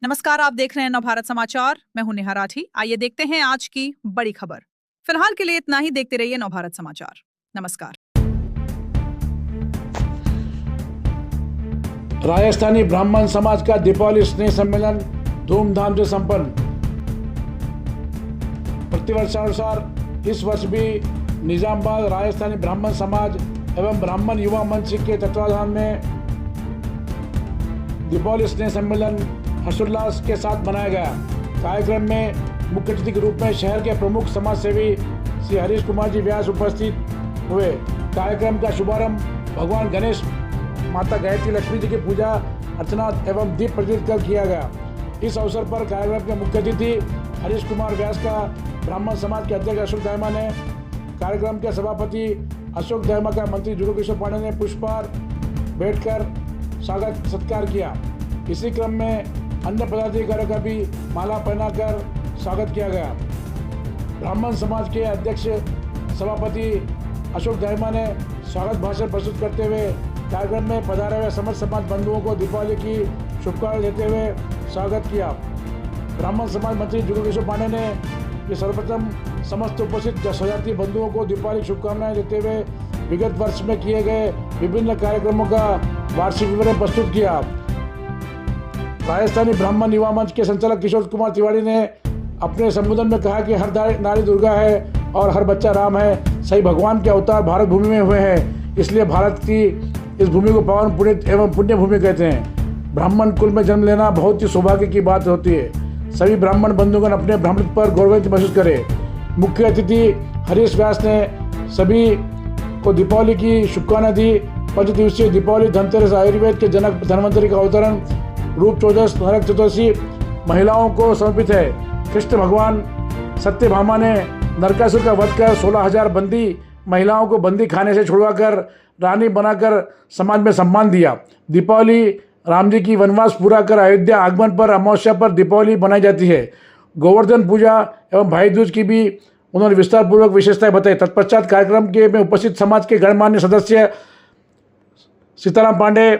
नमस्कार, आप देख रहे हैं नवभारत समाचार। मैं हूं नेहा राठी। आइए देखते हैं आज की बड़ी खबर। फिलहाल के लिए इतना ही। देखते रहिए नवभारत समाचार। नमस्कार। राजस्थानी ब्राह्मण समाज का दीपावली स्नेह सम्मेलन धूमधाम से संपन्न। प्रतिवर्षानुसार इस वर्ष भी निजामाबाद राजस्थानी ब्राह्मण समाज एवं ब्राह्मण युवा मंच के तत्वाधान में दीपावली स्नेह सम्मेलन हर्षोल्लास के साथ मनाया गया। कार्यक्रम में मुख्य अतिथि के रूप में शहर के प्रमुख समाज सेवी श्री हरीश कुमार जी व्यास उपस्थित हुए। कार्यक्रम का शुभारंभ भगवान गणेश, माता गायत्री लक्ष्मी जी की पूजा अर्चना एवं दीप प्रज्वलित कर किया गया। इस अवसर पर कार्यक्रम के मुख्य अतिथि हरीश कुमार व्यास का ब्राह्मण समाज के अध्यक्ष अशोक दायमा ने, कार्यक्रम के सभापति अशोक दायमा का मंत्री जुगल किशोर पांडे ने पुष्पहार भेंट कर स्वागत सत्कार किया। इसी क्रम में अन्य पदाधिकारियों का भी माला पहनाकर स्वागत किया गया। ब्राह्मण समाज के अध्यक्ष सभापति अशोक दायमा ने स्वागत भाषण प्रस्तुत करते हुए कार्यक्रम में पधारे हुए समस्त समाज बंधुओं को दीपावली की शुभकामनाएं देते हुए स्वागत किया। ब्राह्मण समाज मंत्री जुगल किशोर पांडे ने सर्वप्रथम समस्त उपस्थित स्वजाति बंधुओं को दीपावली की शुभकामनाएं देते हुए विगत वर्ष में किए गए विभिन्न कार्यक्रमों का वार्षिक विवरण प्रस्तुत किया। राजस्थानी ब्राह्मण युवा मंच के संचालक किशोर कुमार तिवारी ने अपने संबोधन में कहा कि हर नारी दुर्गा है और हर बच्चा राम है। सही भगवान के अवतार भारत भूमि में हुए हैं, इसलिए भारत की इस भूमि को पावन पुनीत एवं पुण्य भूमि कहते हैं। ब्राह्मण कुल में जन्म लेना बहुत ही सौभाग्य की बात होती है। सभी ब्राह्मण बंधुगण अपने ब्राह्मण पर गौरवान्वित महसूस करें। मुख्य अतिथि हरीश व्यास ने सभी को दीपावली की शुभकामनाएं दी। 5 दिवसीय दीपावली धनतेरस, आयुर्वेद के जनक धन्वंतरि का अवतरण, रूप चौदस, नरक चतुर्दशी महिलाओं को समर्पित है। कृष्ण भगवान सत्यभामा ने नरकासुर का वध कर 16,000 बंदी महिलाओं को बंदी खाने से छुड़वाकर रानी बनाकर समाज में सम्मान दिया। दीपावली राम जी की वनवास पूरा कर अयोध्या आगमन पर अमावस्या पर दीपावली मनाई जाती है। गोवर्धन पूजा एवं भाई दूज की भी उन्होंने विस्तार पूर्वक विशेषताएं बताई। तत्पश्चात कार्यक्रम के में उपस्थित समाज के गणमान्य सदस्य सीताराम पांडे,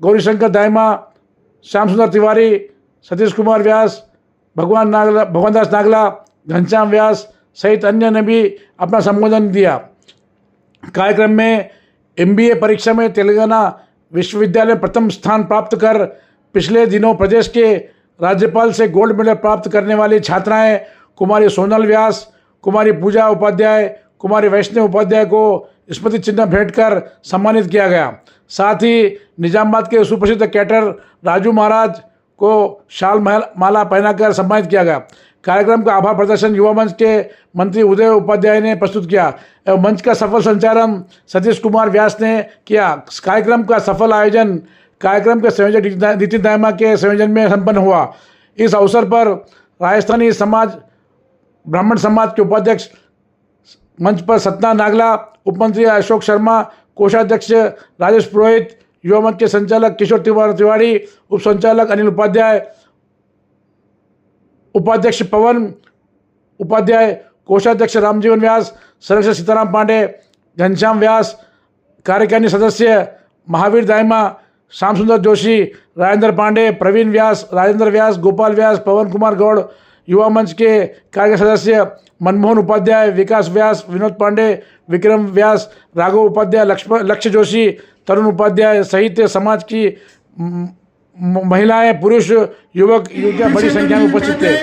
गौरीशंकर दायमा, श्याम सुंदर तिवारी, सतीश कुमार व्यास, भगवानदास नागला, घनश्याम व्यास सहित अन्य ने भी अपना संबोधन दिया। कार्यक्रम में MBA परीक्षा में तेलंगाना विश्वविद्यालय प्रथम स्थान प्राप्त कर पिछले दिनों प्रदेश के राज्यपाल से गोल्ड मेडल प्राप्त करने वाली छात्राएं कुमारी सोनल व्यास, कुमारी पूजा उपाध्याय, कुमारी वैष्णव उपाध्याय को स्मृति चिन्ह भेंट कर सम्मानित किया गया। साथ ही निजामाबाद के सुप्रसिद्ध कैटर राजू महाराज को शाल माला पहनाकर सम्मानित किया गया। कार्यक्रम का आभार प्रदर्शन युवा मंच के मंत्री उदय उपाध्याय ने प्रस्तुत किया एवं मंच का सफल संचालन सतीश कुमार व्यास ने किया। कार्यक्रम का सफल आयोजन कार्यक्रम के संयोजक नितिन दायमा के संयोजन में संपन्न हुआ। इस अवसर पर राजस्थानी समाज ब्राह्मण समाज के उपाध्यक्ष मंच पर सतना नागला, उपमंत्री अशोक शर्मा, कोषाध्यक्ष राजेश पुरोहित, युवा मंच के संचालक किशोर तिवारी, उप संचालक अनिल उपाध्याय, उपाध्यक्ष पवन उपाध्याय, कोषाध्यक्ष रामजीवन व्यास, संरक्षक सीताराम पांडे, घनश्याम व्यास, कार्यकारिणी सदस्य महावीर दायमा, श्याम सुंदर जोशी, राजेंद्र पांडे, प्रवीण व्यास, राजेंद्र व्यास, गोपाल व्यास, पवन कुमार गौड़, युवा मंच के कार्यकारी सदस्य मनमोहन उपाध्याय, विकास व्यास, विनोद पांडे, विक्रम व्यास, राघव उपाध्याय, लक्ष्य जोशी, तरुण उपाध्याय सहित समाज की महिलाएं, पुरुष, युवक युवतियां बड़ी संख्या में उपस्थित थे।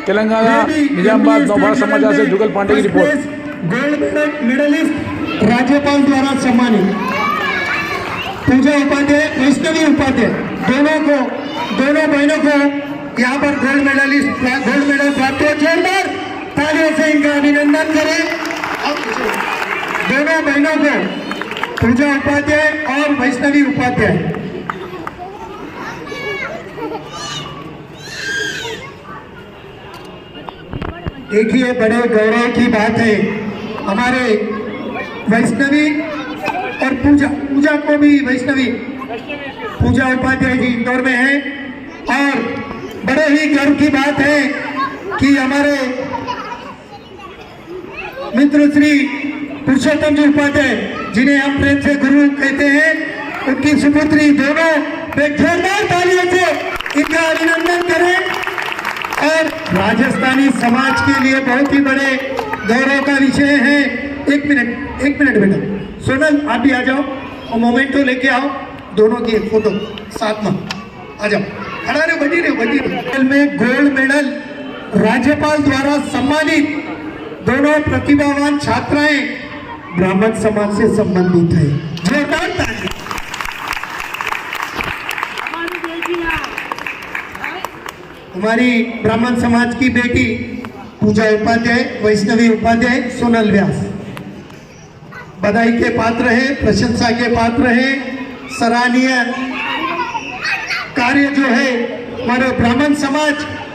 तेलंगाना निजामाबाद नवभारत समाचार से जुगल पांडे की रिपोर्ट। गोल्ड मेडलिस्ट राज्यपाल द्वारा सम्मानित पूजा उपाध्याय, वैष्णवी उपाध्याय दोनों बहनों को यहाँ पर गोल्ड मेडल प्राप्त हुआ। जोरदार तालियों से इनका अभिनंदन करें। दोनों बहनों को पूजा उपाध्याय और वैष्णवी उपाध्याय। देखिए, बड़े गौरव की बात है, हमारे वैष्णवी और पूजा को भी वैष्णवी पूजा उपाध्याय जी इंदौर में हैं और बड़े ही गर्व की बात है कि हमारे मित्र श्री पुरुषोत्तम जी उपाध्याय, जिन्हें हम प्रेम से गुरु कहते हैं, उनकी सुपुत्री दोनों जोरदार तालियों से इनका अभिनंदन करें। राजस्थानी समाज के लिए बहुत ही बड़े गौरव का विषय है। एक मिनट बेटा, सोनल आप भी आ जाओ और मोमेंटो लेके आओ, दोनों की एक फोटो साथ में आ जाओ। खड़ा रहे, बनी रहे। में गोल्ड मेडल राज्यपाल द्वारा सम्मानित दोनों प्रतिभावान छात्राएं ब्राह्मण समाज से संबंधित है। जोरदार ताली। हमारी ब्राह्मण समाज की बेटी पूजा उपाध्याय, वैष्णवी उपाध्याय, सोनल व्यास बधाई के पात्र हैं, प्रशंसा के पात्र हैं। सराहनीय कार्य जो है हमारे ब्राह्मण समाज,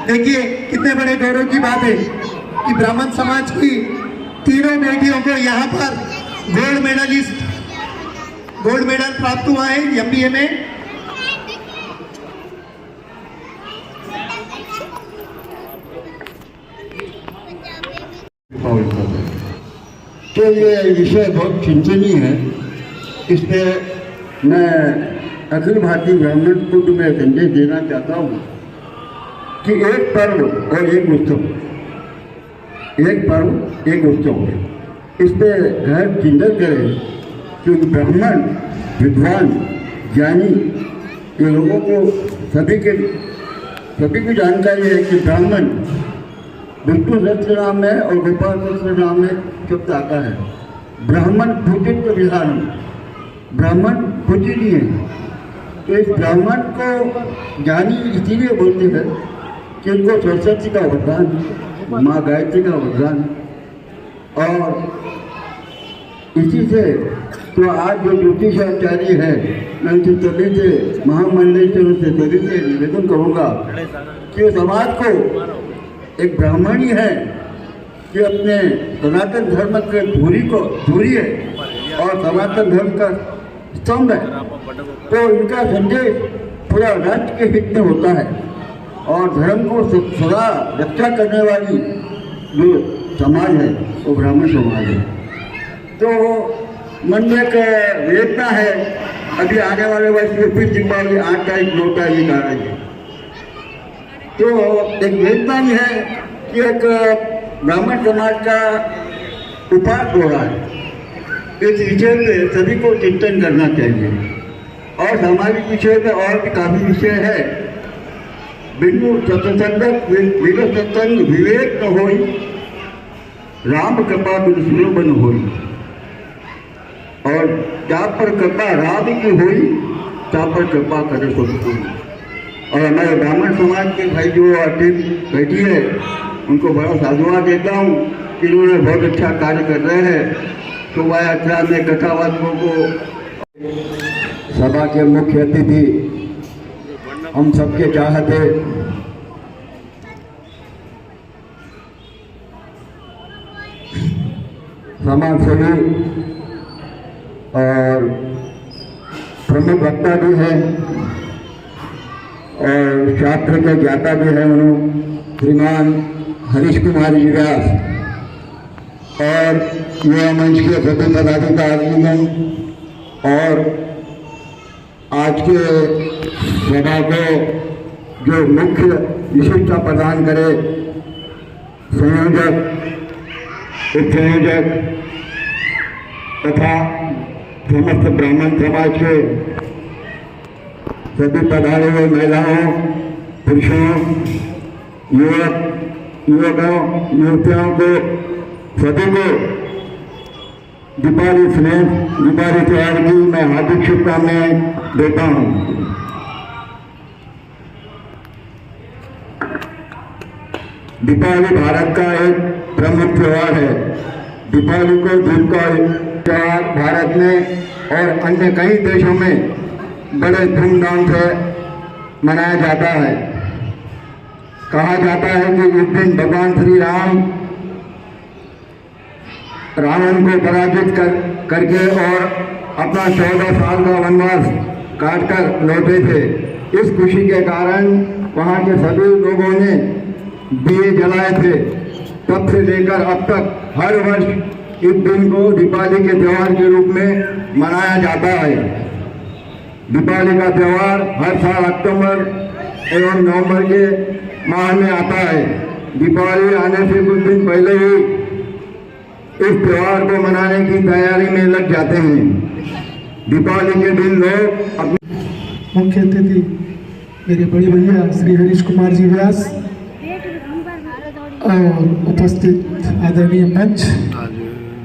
देखिए कितने बड़े गौरव की बात है कि ब्राह्मण समाज की तीनों बेटियों को यहाँ पर गोल्ड मेडल प्राप्त हुआ है एमबीए में। तो ये विषय बहुत चिंतनीय है। इस पे मैं अखिल भारतीय ब्राह्मण कुंड में संदेश देना चाहता हूँ कि एक पर्व और एक उत्सव, एक पर्व एक उत्सव, इस पे गहर चिंतन करें कि ब्राह्मण विद्वान ज्ञानी ये लोगों को सभी को जानकारी है कि ब्राह्मण विष्णु सहस्त्र नाम में और गोपाल सहस्त्र नाम में शब्द आता है। ब्राह्मण पूजित विधान, ब्राह्मण पूजनीय है। तो इस ब्राह्मण को ज्ञानी इसीलिए बोलते हैं कि उनको सरस्वती का वरदान, माँ गायत्री का वरदान, और इसी से तो आज जो ज्योतिषाचार्य है, मैं उनसे सभी से महामंडल से उनसे सभी से निवेदन करूँगा कि समाज को एक ब्राह्मण ही है कि अपने सनातन धर्म के धुरी है और सनातन धर्म का स्तंभ है। तो इनका संदेश पूरा राष्ट्र के हित में होता है और धर्म को सदा रक्षा करने वाली जो समाज है वो ब्राह्मण समाज है। तो मन में एक वेदना है, अभी आने वाले वर्ष में फिर दीपावली 8 तारीख 9 तारीख आ रही है। तो एक वेदना ही है कि एक ब्राह्मण समाज का उपास हो रहा है। इस विषय पे सभी को चिंतन करना चाहिए और सामाजिक विषय में और भी काफी विषय है। बिनु सत्संग विवेक न होई, राम कृपा बिनु सुलभ न होई, और जा पर कृपा राम की हुई ता पर कृपा करे सब कोई। और हमारे ब्राह्मण समाज के भाई जो टीम बैठी है उनको बड़ा साधुवाद देता हूँ कि इन्होंने बहुत अच्छा कार्य कर रहे हैं। शोभा यात्रा में कथावाचकों को, सभा के मुख्य अतिथि, हम सबके चाहते समाज सेवी और प्रमुख वक्ता भी हैं और शास्त्र के ज्ञाता भी हैं श्रीमान हरीश कुमार जी व्यास और युवा मंच के सभी पदाधिकारीगण और आज के सभा को जो मुख्य विशिष्टता प्रदान करे संयोजक, उप संयोजक तथा समस्त ब्राह्मण समाज के सभी पधारे हुए महिलाओं, पुरुषों, युवकों, युवतियों को सभी को दीपावली त्योहार की मैं हार्दिक शुभकामनाएं देता हूँ। दीपावली भारत का एक प्रमुख त्योहार है। दीपावली को दिन का त्योहार भारत में और अन्य कई देशों में बड़े धूमधाम से मनाया जाता है। कहा जाता है कि इस दिन भगवान श्री राम रावण को पराजित करके और अपना 14 साल का वनवास काटकर लौटे थे। इस खुशी के कारण वहाँ के सभी लोगों ने दिए जलाए थे। तब से लेकर अब तक हर वर्ष इस दिन को दीपावली के त्यौहार के रूप में मनाया जाता है। दीपावली का त्यौहार हर साल अक्टूबर एवं नवंबर के माह में आता है। दीपावली आने से कुछ दिन पहले ही इस त्योहार को मनाने की तैयारी में लग जाते हैं। दीपावली के दिन लोग अपने मुख्य अतिथि मेरे बड़े भैया श्री हरीश कुमार जी व्यास और उपस्थित आदरणीय मंच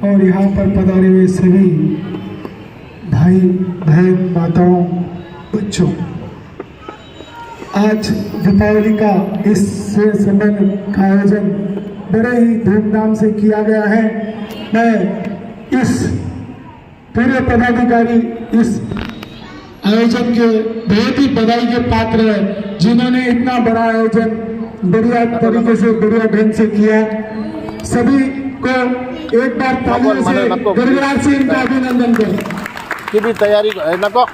और यहाँ पर पधारे हुए सभी भाई बहन माताओं बच्चों, आज दीपावली का इस संबंध का आयोजन बड़े ही धूमधाम से किया गया है। मैं इस पूरे पदाधिकारी इस आयोजन के बहुत ही बधाई के पात्र है, जिन्होंने इतना बड़ा आयोजन बढ़िया तरीके से बढ़िया ढंग से किया। सभी को एक बार तालियों से गड़गड़ाहट से इनका अभिनंदन करें। की भी तैयारी नको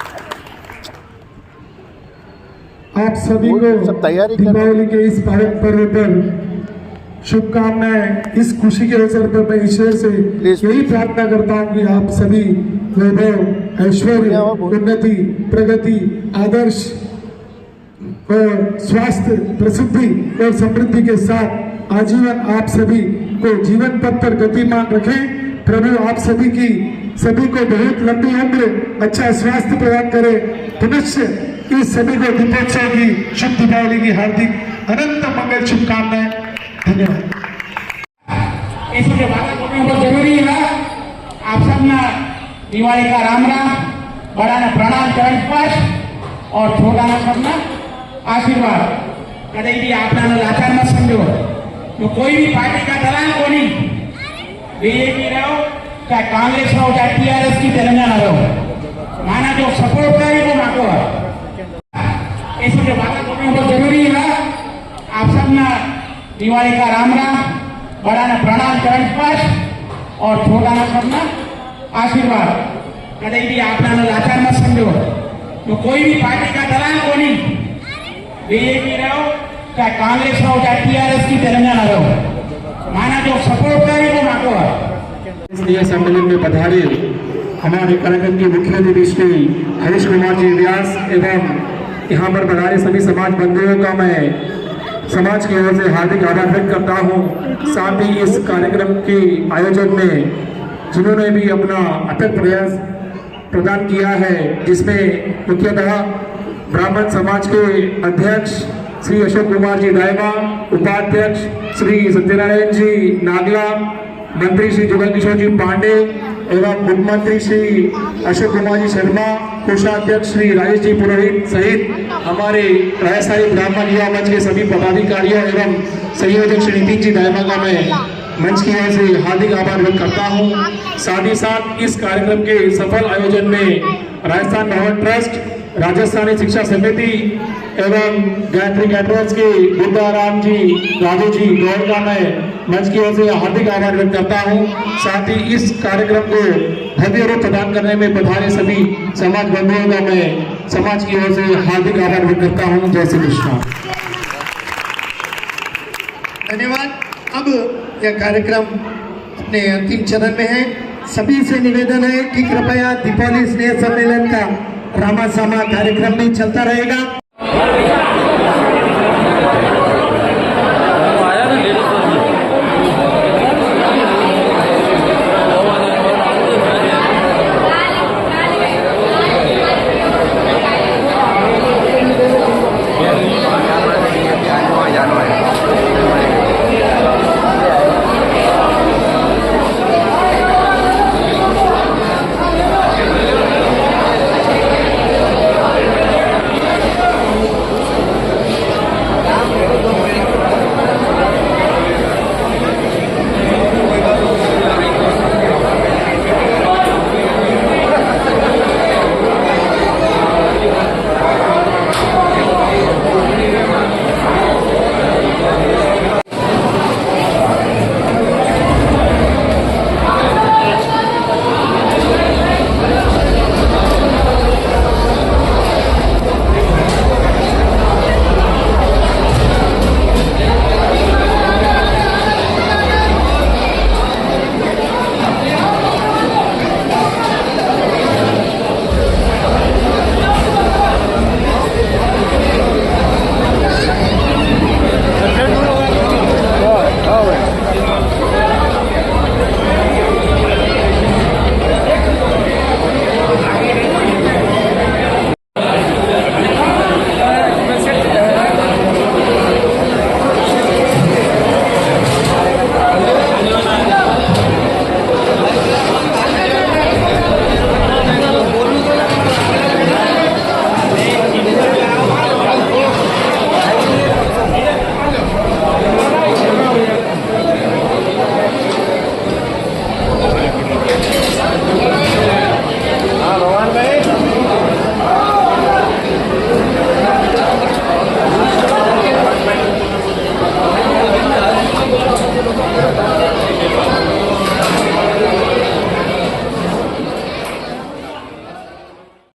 आप सभी को सब तैयारी कर दीपावली के इस पावन पर्व पर शुभकामनाएं। इस खुशी के अवसर पर मैं ईश्वर से यही प्रार्थना करता हूँ कि आप सभी वैभव, ऐश्वर्य, उन्नति, प्रगति, आदर्श और स्वास्थ्य, प्रसिद्धि और समृद्धि के साथ आजीवन आप सभी को जीवन पथ पर गतिमान रखें। प्रभु आप सभी को बहुत लंबी उम्र, अच्छा स्वास्थ्य प्रदान करे। पुनश्च इस सभी को दीपोत्सव की शुभ दीपावली की हार्दिक अनंत मंगल शुभकामनाएं। धन्यवाद। इसके बाद बहुत जरूरी है आप सबने दिवाली का राम राम, बड़ा ने प्रणाम चरण स्पर्श और छोटा ना सबना आशीर्वाद। कदे भी आपने लाचार मत समझो, तो कोई भी पार्टी का दलाल को नहीं, बीजेपी रहो चाहे कांग्रेस रहो चाहे टीआरएस की तेलंगाना रहो, माना जो सपोर्ट करे वो माको है। इसके बाद बहुत जरूरी है आप सबने दिवाली का राम राम, बड़ा ने प्रणाम चरण स्पर्श और छोटा ना सबना आशीर्वाद। कदे भी आपने लाचार मत समझो, तो कोई भी पार्टी का दलाल को नहीं, बीजेपी रहो चाहे कांग्रेस रहो चाहे टीआरएस की तेलंगाना रहो, माना जो सपोर्ट करे वो माको है। इसलिए सम्मेलन में पधारे हमारे कार्यक्रम के मुख्य अतिथि श्री हरीश कुमार जी व्यास एवं यहाँ पर पधारे सभी समाज बंधुओं का मैं समाज की ओर से हार्दिक आभार व्यक्त करता हूँ। साथ ही इस कार्यक्रम के आयोजन में जिन्होंने भी अपना अथक प्रयास प्रदान किया है, जिसमें मुख्यतः ब्राह्मण समाज के अध्यक्ष श्री अशोक कुमार जी दायमा, उपाध्यक्ष श्री सत्यनारायण जी नागला, मंत्री श्री जुगल किशोर जी पांडे एवं मुख्यमंत्री श्री अशोक कुमार जी शर्मा, कोषाध्यक्ष श्री राजेश जी पुरोहित सहित हमारे राजस्थानी ब्राह्मण युवा मंच के सभी पदाधिकारियों एवं संयोजक श्री नितिन जी दायमा का मैं मंच की ओर से हार्दिक आभार व्यक्त करता हूँ। साथ ही साथ इस कार्यक्रम के सफल आयोजन में राजस्थान भवन ट्रस्ट, राजस्थानी शिक्षा समिति एवं गायत्री कैटरर्स के बुद्धाराम जी, राजू जी गौर का मैं मंच की ओर से हार्दिक आभार व्यक्त करता हूँ। साथ ही इस कार्यक्रम को भव्य रूप प्रदान करने में पधारे सभी समाज बंधुओं का मैं समाज की ओर से हार्दिक आभार व्यक्त करता हूँ। जय श्री कृष्ण। धन्यवाद। अब यह कार्यक्रम अपने अंतिम चरण में है। सभी से निवेदन है कि कृपया दीपावली स्नेह सम्मेलन का रामा सामा कार्यक्रम भी चलता रहेगा।